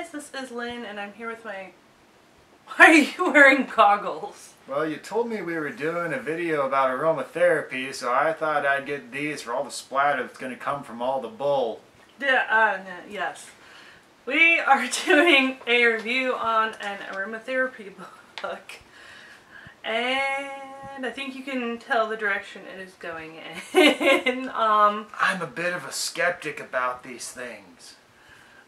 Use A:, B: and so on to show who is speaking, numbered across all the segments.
A: guys, this is Lynn, and I'm here with my... Why are you wearing goggles?
B: Well, you told me we were doing a video about aromatherapy, so I thought I'd get these for all the splatter that's going to come from all the bull.
A: Yes. We are doing a review on an aromatherapy book, and I think you can tell the direction it is going in.
B: I'm a bit of a skeptic about these things.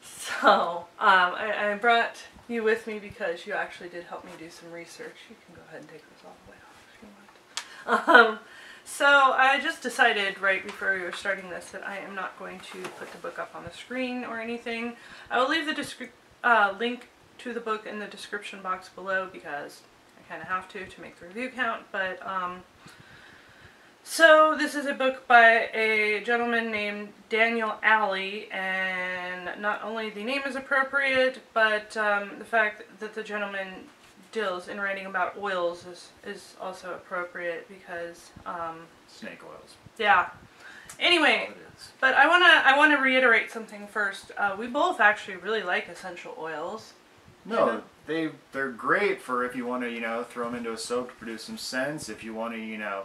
A: So, I brought you with me because you actually did help me do some research. You can go ahead and take this all the way off if you want. So I just decided right before we were starting this that I am not going to put the book up on the screen or anything. I will leave the link to the book in the description box below because I kind of have to make the review count. But so this is a book by a gentleman named Daniel Alley, and not only the name is appropriate, but the fact that the gentleman deals in writing about oils is also appropriate because
B: Snake oils.
A: Yeah. Anyway, but I wanna reiterate something first. We both actually really like essential oils.
B: No, they're great for if you want to throw them into a soap to produce some scents. If you want to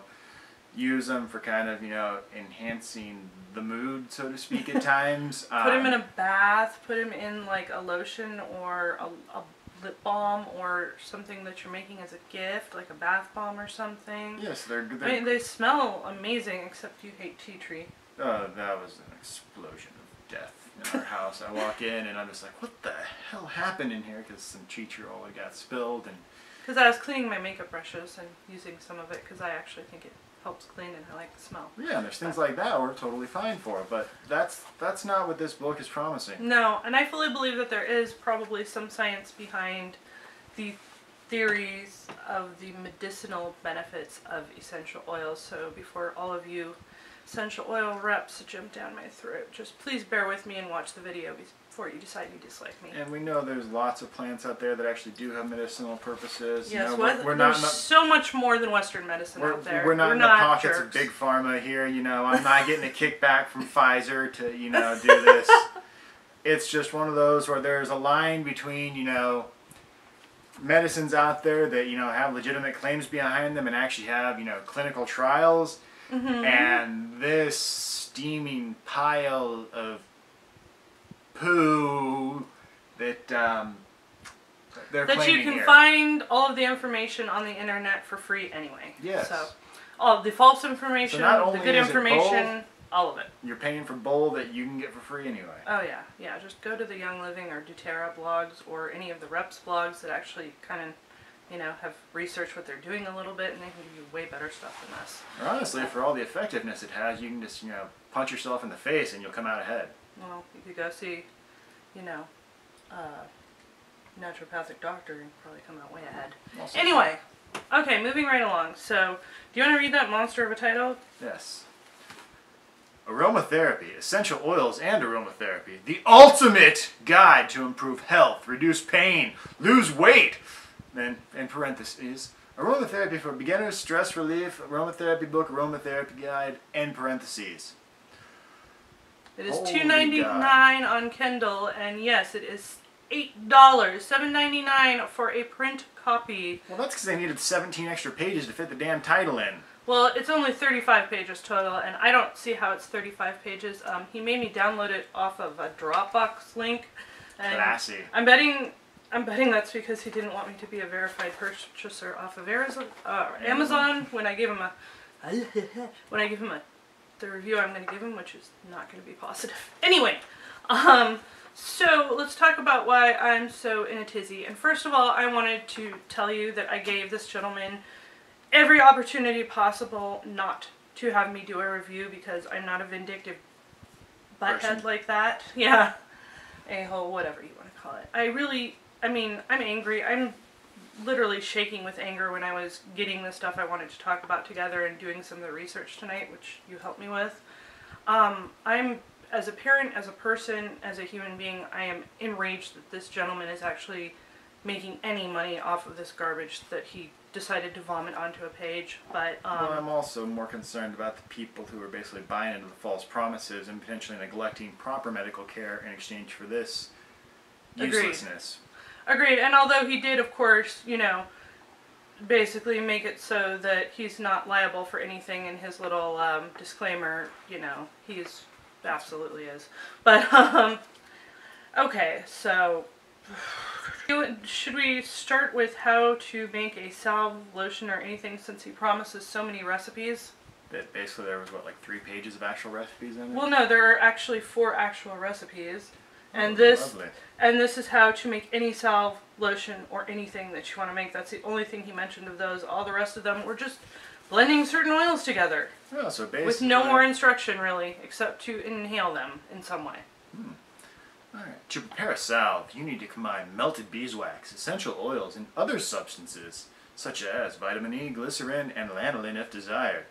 B: use them for kind of enhancing the mood, so to speak, at times.
A: Put them in a bath. Put them in like a lotion or a lip balm or something that you're making as a gift, like a bath bomb or something.
B: Yes, they're good.
A: I mean, they smell amazing, except you hate tea tree.
B: That was an explosion of death in our house. I walk in and I'm just like, what the hell happened in here? Because some tea tree oil got spilled. And
A: because I was cleaning my makeup brushes and using some of it because I actually think it helps clean and I like the smell.
B: Yeah, and there's things like that we're totally fine for, but that's not what this book is promising.
A: No, and I fully believe that there is probably some science behind the theories of the medicinal benefits of essential oils. So before all of you essential oil reps jump down my throat, just please bear with me and watch the video before you decide you dislike me.
B: And we know there's lots of plants out there that actually do have medicinal purposes.
A: Yes,
B: we're not
A: so much more than Western medicine out there.
B: We're not in the pockets
A: jerks.
B: of big pharma here. I'm not getting a kickback from Pfizer to do this. It's just one of those where there's a line between medicines out there that have legitimate claims behind them and actually have clinical trials. Mm-hmm. And this steaming pile of poo that they're
A: that you can
B: here.
A: find all of the information on the internet for free anyway.
B: Yes.
A: So all the false information,
B: so
A: the good information, all of it.
B: You're paying for bowl that you can get for free anyway.
A: Oh yeah, yeah. Just go to the Young Living or doTERRA blogs or any of the reps blogs that actually kind of have researched what they're doing a little bit, and they can give you way better stuff than us.
B: Or honestly, for all the effectiveness it has, you can just, punch yourself in the face and you'll come out ahead.
A: Well, you could go see, naturopathic doctor and probably come out way ahead. Also anyway, okay, moving right along. So, do you want to read that monster of a title?
B: Yes. Aromatherapy, essential oils and aromatherapy. The ultimate guide to improve health, reduce pain, lose weight. Then, in parentheses, aromatherapy for beginners, stress relief, aromatherapy book, aromatherapy guide, end parentheses.
A: It is $2.99 on Kindle, and yes, it is $8, $7.99 for a print copy.
B: Well, that's because they needed 17 extra pages to fit the damn title in.
A: Well, it's only 35 pages total, and I don't see how it's 35 pages. He made me download it off of a Dropbox link. And
B: classy.
A: I'm betting that's because he didn't want me to be a verified purchaser off of Amazon when I gave him the review I'm going to give him, which is not going to be positive. Anyway, so let's talk about why I'm so in a tizzy. And first of all, I wanted to tell you that I gave this gentleman every opportunity possible not to have me do a review because I'm not a vindictive butthead like that. Yeah. A-hole, whatever you want to call it. I'm angry. I'm literally shaking with anger when I was getting the stuff I wanted to talk about together and doing some of the research tonight, which you helped me with. I'm, as a parent, as a person, as a human being, I am enraged that this gentleman is actually making any money off of this garbage that he decided to vomit onto a page. But
B: well, I'm also more concerned about the people who are basically buying into the false promises and potentially neglecting proper medical care in exchange for this uselessness.
A: Agreed. And although he did, of course, you know, basically make it so that he's not liable for anything in his little disclaimer, you know, he's absolutely is. But, okay, so should we start with how to make a salve lotion or anything, since he promises so many recipes?
B: That basically there was, what, like 3 pages of actual recipes in it?
A: Well, no, there are actually 4 actual recipes. And
B: Lovely.
A: this is how to make any salve, lotion, or anything that you want to make. That's the only thing he mentioned of those. All the rest of them were just blending certain oils together.
B: Oh, so basically...
A: With no more instruction, really, except to inhale them in some way.
B: Alright, to prepare a salve, you need to combine melted beeswax, essential oils, and other substances, such as vitamin E, glycerin, and lanolin if desired.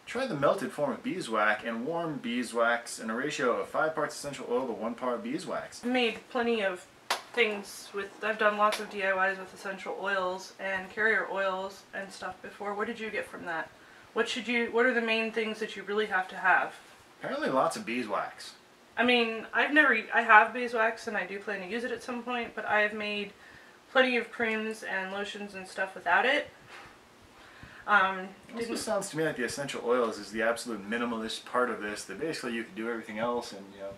B: Try the melted form of beeswax and warm beeswax in a ratio of 5 parts essential oil to 1 part beeswax.
A: I made plenty of things with, I've done lots of DIYs with essential oils and carrier oils and stuff before. What did you get from that? What are the main things that you really have to have?
B: Apparently lots of beeswax.
A: I mean, I have beeswax and I do plan to use it at some point, but I've made plenty of creams and lotions and stuff without it.
B: This sounds to me like the essential oils is the absolute minimalist part of this, that basically you could do everything else, and you know,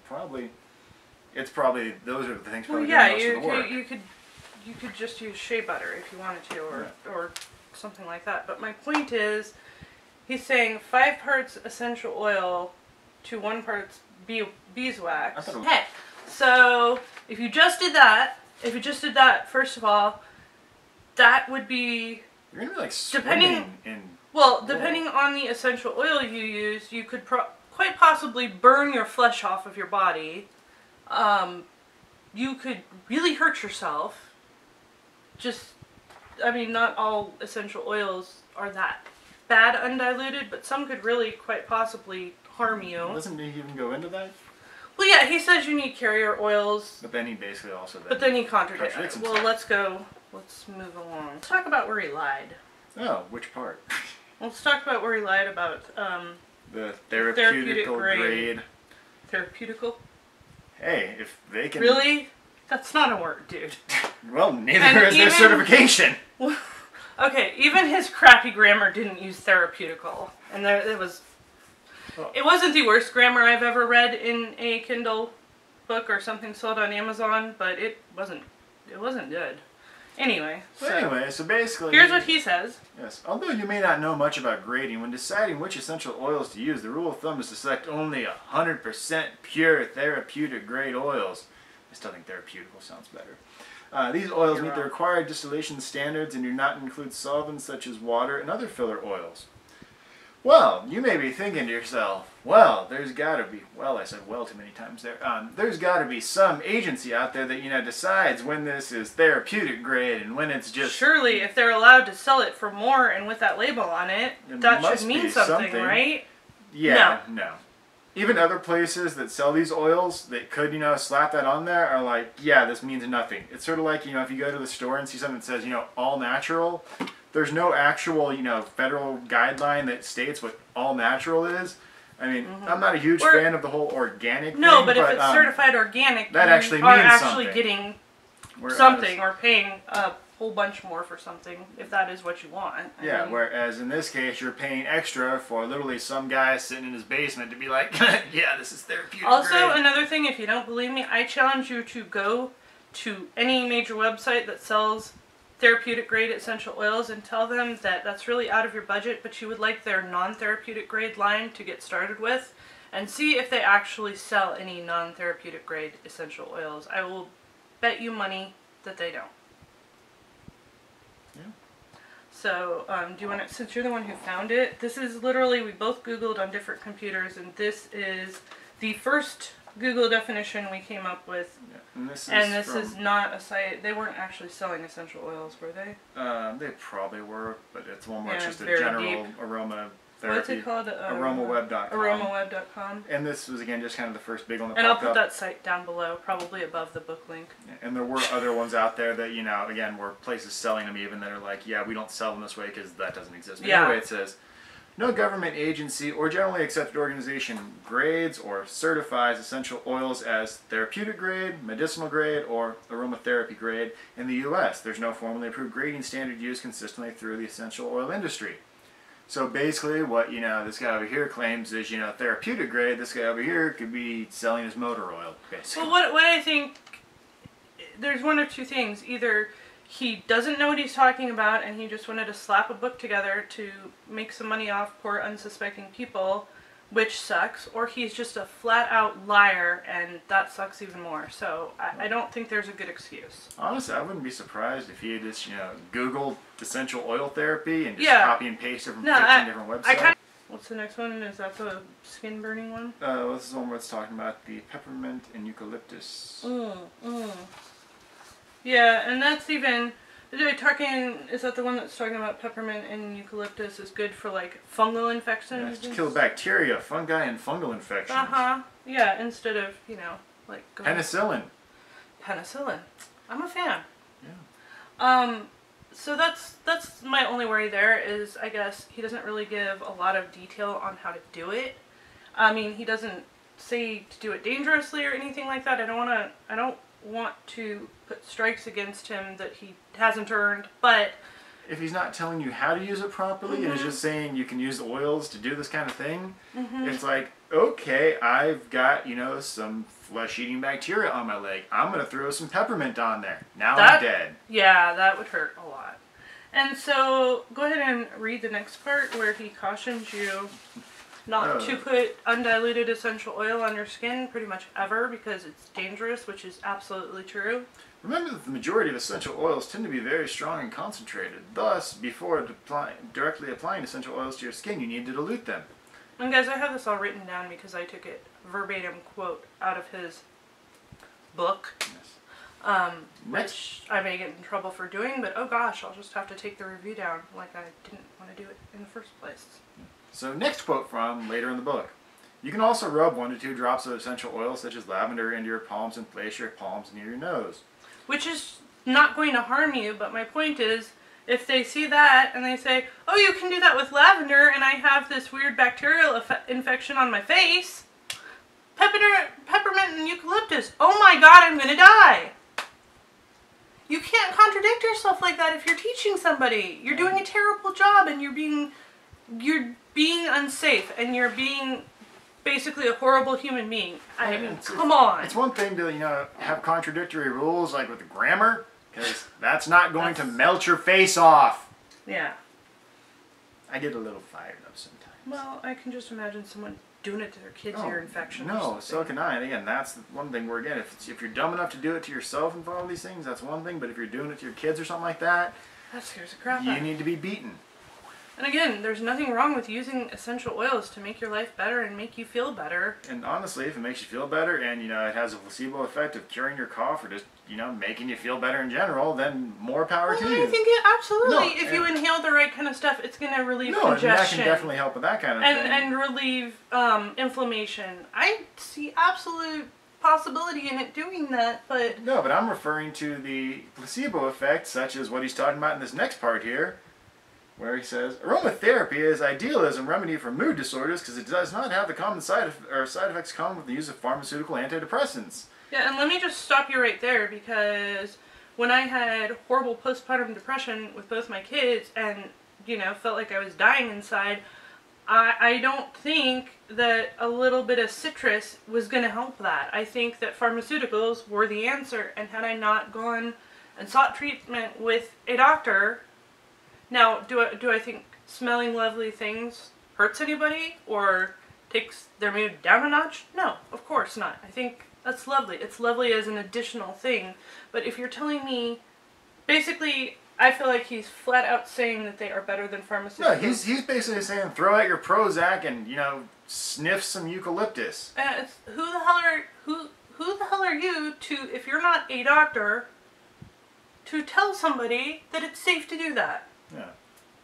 B: those are the things probably
A: well, yeah,
B: doing most of the work.
A: you could just use shea butter if you wanted to, or something like that. But my point is, he's saying 5 parts essential oil to 1 part beeswax. Okay, so if you just did that, first of all, that would be...
B: You're gonna be like swimming in...
A: Well, depending on the essential oil you use, you could quite possibly burn your flesh off of your body. You could really hurt yourself. I mean, not all essential oils are that bad undiluted, but some could really quite possibly harm you.
B: Doesn't he even go into that?
A: Well, yeah, he says you need carrier oils.
B: But then he basically also...
A: But then he contradicts it. Well, let's move along. Let's talk about where he lied.
B: Oh, which part?
A: Let's talk about where he lied about
B: the therapeutical grade.
A: Therapeutical?
B: Hey, if they can...
A: Really? That's not a word, dude.
B: Well, neither is their certification.
A: Okay, even his crappy grammar didn't use therapeutical. And it wasn't the worst grammar I've ever read in a Kindle book or something sold on Amazon, but it wasn't good. Anyway,
B: so basically...
A: Here's what he says.
B: Yes. Although you may not know much about grading, when deciding which essential oils to use, the rule of thumb is to select only 100% pure therapeutic grade oils. I still think therapeutical sounds better. These oils meet the required distillation standards and do not include solvents such as water and other filler oils. Well, you may be thinking to yourself, well, there's got to be, well, I said well too many times there, there's got to be some agency out there that, you know, decides when this is therapeutic grade and when it's just...
A: Surely, if they're allowed to sell it for more and with that label on it, that should mean something, right?
B: Yeah, no. Even other places that sell these oils that could, you know, slap that on there are like, yeah, this means nothing. It's sort of like, you know, if you go to the store and see something that says, you know, all natural... There's no actual, you know, federal guideline that states what all natural is. I mean, I'm not a huge fan of the whole organic thing.
A: No, but if it's certified organic,
B: that actually
A: you are
B: means
A: actually
B: something.
A: Getting something or paying a whole bunch more for something if that is what you want.
B: I mean, whereas in this case, you're paying extra for literally some guy sitting in his basement to be like, yeah, this is therapeutic
A: Also,
B: grade.
A: Another thing, if you don't believe me, I challenge you to go to any major website that sells therapeutic grade essential oils and tell them that that's really out of your budget, but you would like their non-therapeutic grade line to get started with, and see if they actually sell any non-therapeutic grade essential oils. I will bet you money that they don't.
B: Yeah.
A: So, do you want to, since you're the one who found it, this is literally, we both Googled on different computers, and this is the first Google definition we came up with.
B: Yeah. And this
A: is not a site, they weren't actually selling essential oils, were they?
B: They probably were, but it's one more just a
A: very
B: general
A: deep.
B: aroma therapy.
A: What's it called?
B: Aromaweb.com.
A: Aromaweb.com.
B: And this was, again, just kind of the first big one that
A: And I'll
B: popped
A: put
B: up.
A: that site down below, probably above the book link.
B: And there were other ones out there that, you know, again, were places selling them even that are like, yeah, we don't sell them this way because that doesn't exist. But anyway, it says, No government agency or generally accepted organization grades or certifies essential oils as therapeutic grade, medicinal grade, or aromatherapy grade in the U.S. There's no formally approved grading standard used consistently through the essential oil industry. So basically what, this guy over here claims is, therapeutic grade. This guy over here could be selling his motor oil, basically.
A: Well, what I think, there's one of two things. Either he doesn't know what he's talking about and he just wanted to slap a book together to make some money off poor unsuspecting people, which sucks, or he's just a flat out liar and that sucks even more. So I don't think there's a good excuse.
B: Honestly, I wouldn't be surprised if he had just, Googled essential oil therapy and just
A: Yeah.
B: copy and paste it from 15 different websites.
A: What's the next one? Is that the skin burning one?
B: This is the one where it's talking about the peppermint and eucalyptus.
A: Yeah, and that's even, is that the one that's talking about peppermint and eucalyptus is good for like fungal infections?
B: Yeah, to kill bacteria, fungi, and fungal infections.
A: Yeah, instead of, like
B: penicillin.
A: Penicillin. I'm a fan.
B: Yeah.
A: So that's my only worry there is, I guess, he doesn't really give a lot of detail on how to do it. I mean, he doesn't say to do it dangerously or anything like that. I don't want to put strikes against him that he hasn't earned, but
B: if he's not telling you how to use it properly and is just saying you can use the oils to do this kind of thing, it's like, okay, I've got, some flesh-eating bacteria on my leg. I'm going to throw some peppermint on there. Now I'm dead.
A: Yeah, that would hurt a lot. And so, go ahead and read the next part where he cautions you not to put undiluted essential oil on your skin pretty much ever because it's dangerous, which is absolutely true.
B: Remember that the majority of essential oils tend to be very strong and concentrated. Thus, before directly applying essential oils to your skin, you need to dilute them.
A: And guys, I have this all written down because I took it verbatim quote out of his book. Yes. Which I may get in trouble for doing, but oh gosh, I'll just have to take the review down like I didn't want to do it in the first place.
B: So next quote from later in the book. You can also rub 1 to 2 drops of essential oil such as lavender into your palms and place your palms near your nose. Which
A: is not going to harm you, but my point is, if they see that and they say, oh, you can do that with lavender and I have this weird bacterial infection on my face, peppermint and eucalyptus, oh my god, I'm going to die. You can't contradict yourself like that if you're teaching somebody. You're doing a terrible job and you're being unsafe and you're being basically a horrible human being. I mean, come on.
B: It's one thing to, have contradictory rules like with the grammar, because that's not going to melt your face off.
A: Yeah.
B: I get a little fired up sometimes.
A: Well, I can just imagine someone doing it to their kids' ear infection.
B: No, so can I. And again, that's one thing where, again, if you're dumb enough to do it to yourself and follow these things, that's one thing. But if you're doing it to your kids or something like that,
A: that scares the crap out of you.
B: You need to be beaten.
A: And again, there's nothing wrong with using essential oils to make your life better and make you feel better.
B: And honestly, if it makes you feel better and, it has a placebo effect of curing your cough or just, making you feel better in general, then more power to you.
A: I think absolutely. If you inhale the right kind of stuff, it's going to relieve congestion.
B: That can definitely help with that kind of thing.
A: And relieve inflammation. I see absolute possibility in it doing that, but...
B: No, but I'm referring to the placebo effect, such as what he's talking about in this next part here, where he says, aromatherapy is ideal as a remedy for mood disorders because it does not have the common side effects common with the use of pharmaceutical antidepressants.
A: Yeah, and let me just stop you right there because when I had horrible postpartum depression with both my kids and, felt like I was dying inside, I don't think that a little bit of citrus was going to help that. I think that pharmaceuticals were the answer, and had I not gone and sought treatment with a doctor... Now, do I think smelling lovely things hurts anybody or takes their mood down a notch? No, of course not. I think that's lovely. It's lovely as an additional thing. But if you're telling me, basically, I feel like he's flat out saying that they are better than pharmaceuticals.
B: No, he's basically saying throw out your Prozac and, sniff some eucalyptus.
A: Who the hell are you to, if you're not a doctor, to tell somebody that it's safe to do that?
B: Yeah.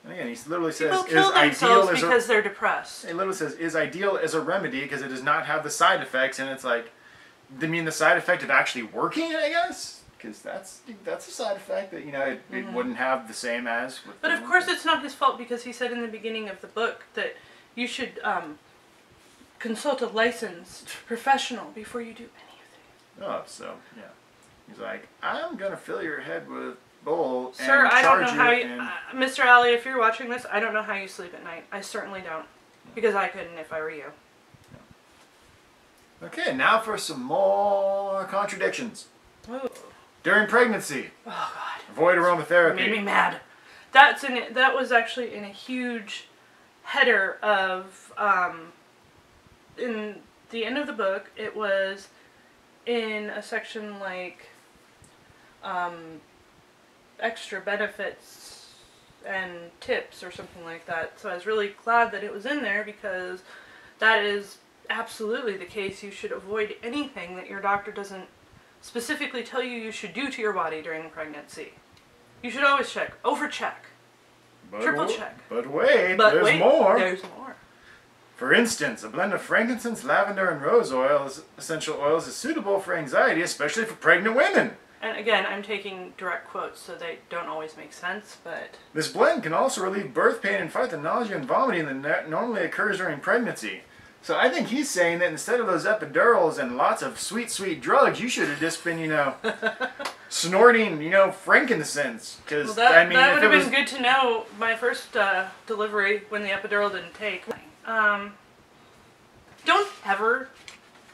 B: And again, he literally says,
A: people kill themselves because they're depressed.
B: He literally says, is ideal as a remedy because it does not have the side effects. And it's like, they mean the side effect of actually working, I guess? because that's a side effect that, you know, it wouldn't have the same as with
A: But of course it's not his fault, because he said in the beginning of the book that you should consult a licensed professional before you do anything.
B: Oh, so, yeah. He's like, I'm going to fill your head with bull and
A: Sir, I don't know
B: charge
A: how
B: it
A: you...
B: and...
A: Mr. Alley, if you're watching this, I don't know how you sleep at night. I certainly don't. Because I couldn't if I were you.
B: Okay, now for some more contradictions.
A: Ooh.
B: During pregnancy,
A: Oh, God.
B: avoid aromatherapy.
A: Made me mad. That was actually in a huge header of... in the end of the book, it was in a section like extra benefits and tips or something like that. So I was really glad that it was in there, because that is absolutely the case. You should avoid anything that your doctor doesn't specifically tell you should do to your body during pregnancy. You should always check, over-check, triple check.
B: But wait, there's more.
A: There's more.
B: For instance, a blend of frankincense, lavender, and rose oils, essential oils, is suitable for anxiety, especially for pregnant women.
A: And again, I'm taking direct quotes, so they don't always make sense, but...
B: This blend can also relieve birth pain and fight the nausea and vomiting that normally occurs during pregnancy. So I think he's saying that instead of those epidurals and lots of sweet, sweet drugs, you should have just been, you know, snorting, you know, frankincense. Because,
A: well, that,
B: I mean,
A: that would have been good to know my first delivery when the epidural didn't take. Don't ever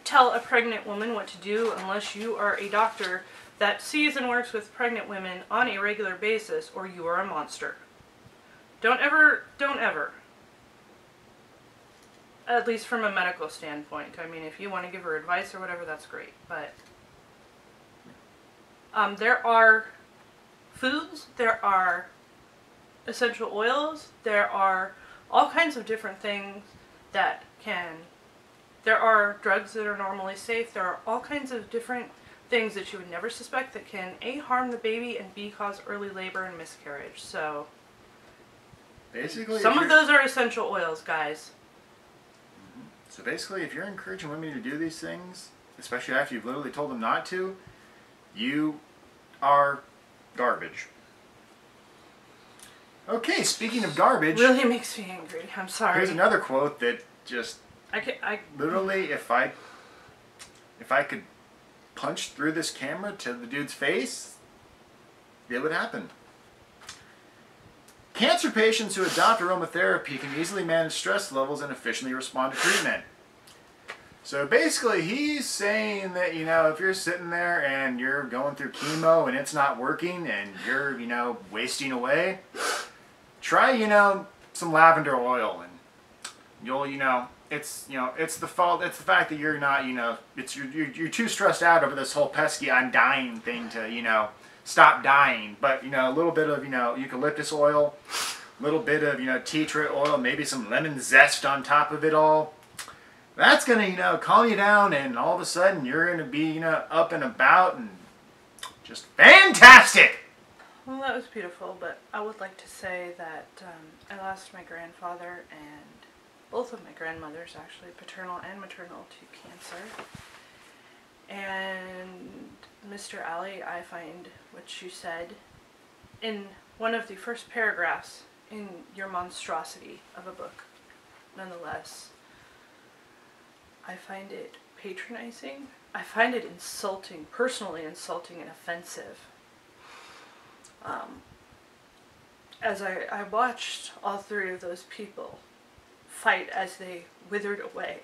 A: tell a pregnant woman what to do unless you are a doctor that sees and works with pregnant women on a regular basis, or you are a monster. Don't ever. At least from a medical standpoint. I mean, if you want to give her advice or whatever, that's great. But there are foods, there are essential oils, there are all kinds of different things that can... There are drugs that are normally safe. There are all kinds of different things that you would never suspect that can A, harm the baby, and B, cause early labor and miscarriage. So
B: basically,
A: some of those are essential oils, guys.
B: So basically, if you're encouraging women to do these things, especially after you've literally told them not to, you are garbage. Okay, speaking of garbage...
A: Really makes me angry. I'm sorry.
B: Here's another quote that just...
A: I
B: literally, if I could punch through this camera to the dude's face, it would happen. Cancer patients who adopt aromatherapy can easily manage stress levels and efficiently respond to treatment. So basically, he's saying that, you know, if you're sitting there and you're going through chemo and it's not working and you're, you know, wasting away, try, you know, some lavender oil, and you'll, you know, it's the fact that you're not, you know, you're too stressed out over this whole pesky I'm dying thing to, you know, stop dying. But, you know, a little bit of, you know, eucalyptus oil, a little bit of, you know, tea tree oil, maybe some lemon zest on top of it all. That's going to, you know, calm you down, and all of a sudden you're going to be, you know, up and about and just fantastic.
A: Well, that was beautiful, but I would like to say that I lost my grandfather and both of my grandmothers, actually, paternal and maternal, to cancer. And Mr. Alley, I find what you said in one of the first paragraphs in your monstrosity of a book, nonetheless. I find it patronizing. I find it insulting, personally insulting and offensive. As I watched all three of those people fight as they withered away,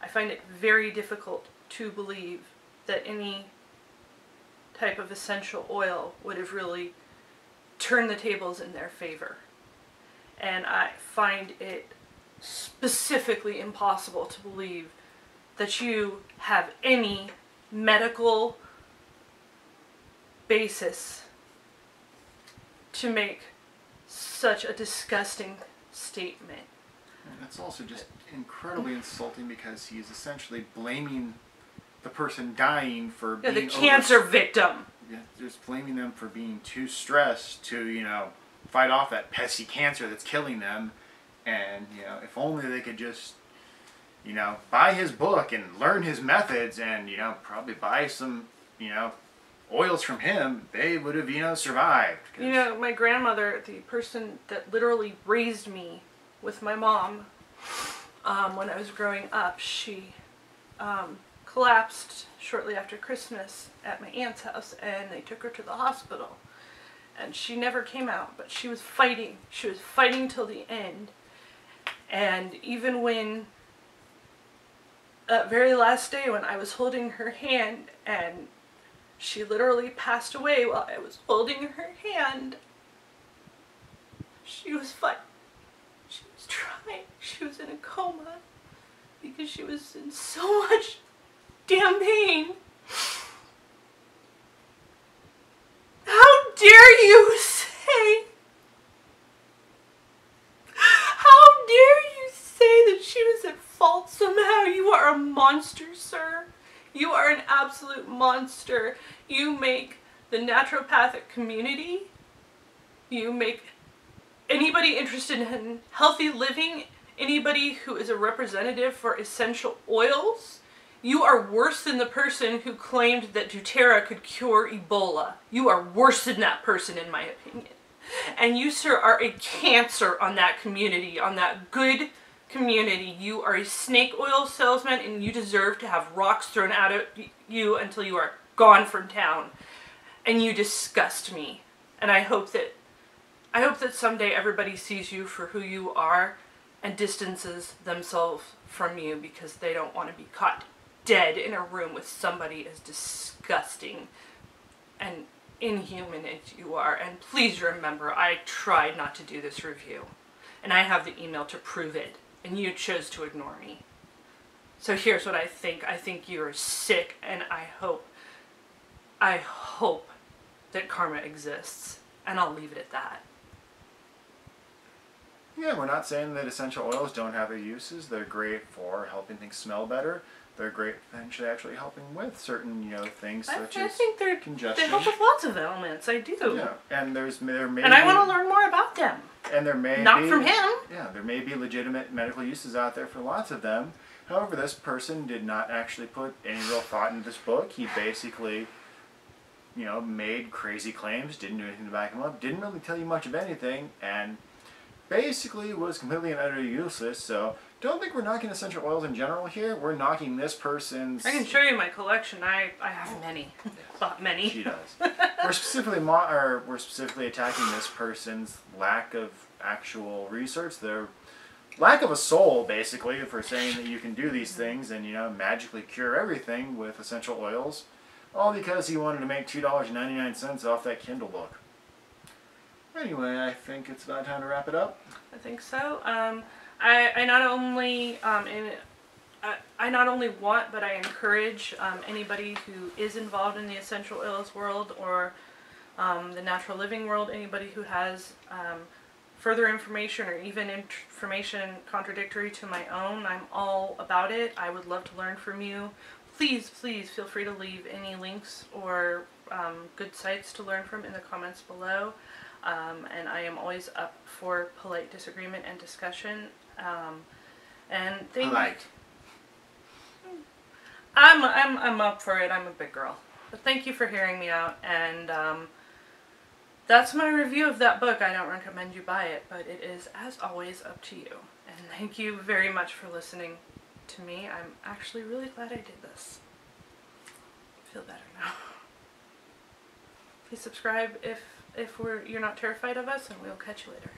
A: I find it very difficult to believe that any type of essential oil would have really turned the tables in their favor. And I find it specifically impossible to believe that you have any medical basis to make such a disgusting statement.
B: And that's also just incredibly insulting, because he is essentially blaming the person dying for being...
A: the cancer victim.
B: Yeah, just blaming them for being too stressed to, you know, fight off that pesky cancer that's killing them. And, you know, if only they could just, you know, buy his book and learn his methods and, you know, probably buy some, you know, oils from him, they would have, survived.
A: You know, my grandmother, the person that literally raised me with my mom when I was growing up, she collapsed shortly after Christmas at my aunt's house, and they took her to the hospital. And she never came out, but she was fighting. She was fighting till the end. And even when, that very last day when I was holding her hand and she literally passed away while I was holding her hand, she was fighting. She was trying. She was in a coma because she was in so much damn pain. How dare you say, how dare you say that she was at fault somehow? You are a monster, sir. You are an absolute monster. You make the naturopathic community, you make anybody interested in healthy living, anybody who is a representative for essential oils, you are worse than the person who claimed that doTERRA could cure Ebola. You are worse than that person, in my opinion. And you, sir, are a cancer on that community, on that good community. You are a snake oil salesman, and you deserve to have rocks thrown out at you until you are gone from town. And you disgust me. And I hope that someday everybody sees you for who you are and distances themselves from you because they don't want to be caught dead in a room with somebody as disgusting and inhuman as you are. And please remember, I tried not to do this review, and I have the email to prove it, and you chose to ignore me. So here's what I think. I think you're sick, and I hope that karma exists, and I'll leave it at that.
B: Yeah, we're not saying that essential oils don't have their uses. They're great for helping things smell better. They're great potentially actually helping with certain, things such as congestion.
A: They help with lots of ailments. I do.
B: Yeah, and there may
A: and I want to learn more about them.
B: And there may
A: not
B: be,
A: from him.
B: Yeah, there may be legitimate medical uses out there for lots of them. However, this person did not actually put any real thought into this book. He basically, made crazy claims, didn't do anything to back him up, didn't really tell you much of anything, and basically was completely and utterly useless. So don't think we're knocking essential oils in general here. We're knocking this person's...
A: I can show you my collection. I have many. Bought many.
B: She does. We're specifically attacking this person's lack of actual research, their lack of a soul, basically, for saying that you can do these things and, magically cure everything with essential oils, all because he wanted to make $2.99 off that Kindle book. Anyway, I think it's about time to wrap it up.
A: I think so. I not only want, but I encourage anybody who is involved in the essential oils world or the natural living world, anybody who has further information or even information contradictory to my own, I'm all about it. I would love to learn from you. Please, please feel free to leave any links or good sites to learn from in the comments below. And I am always up for polite disagreement and discussion. And
B: Polite.
A: I'm up for it. I'm a big girl. But thank you for hearing me out. And that's my review of that book. I don't recommend you buy it, but it is, as always, up to you. And thank you very much for listening to me. I'm actually really glad I did this. I feel better now. Please subscribe if you're not terrified of us, and we'll catch you later.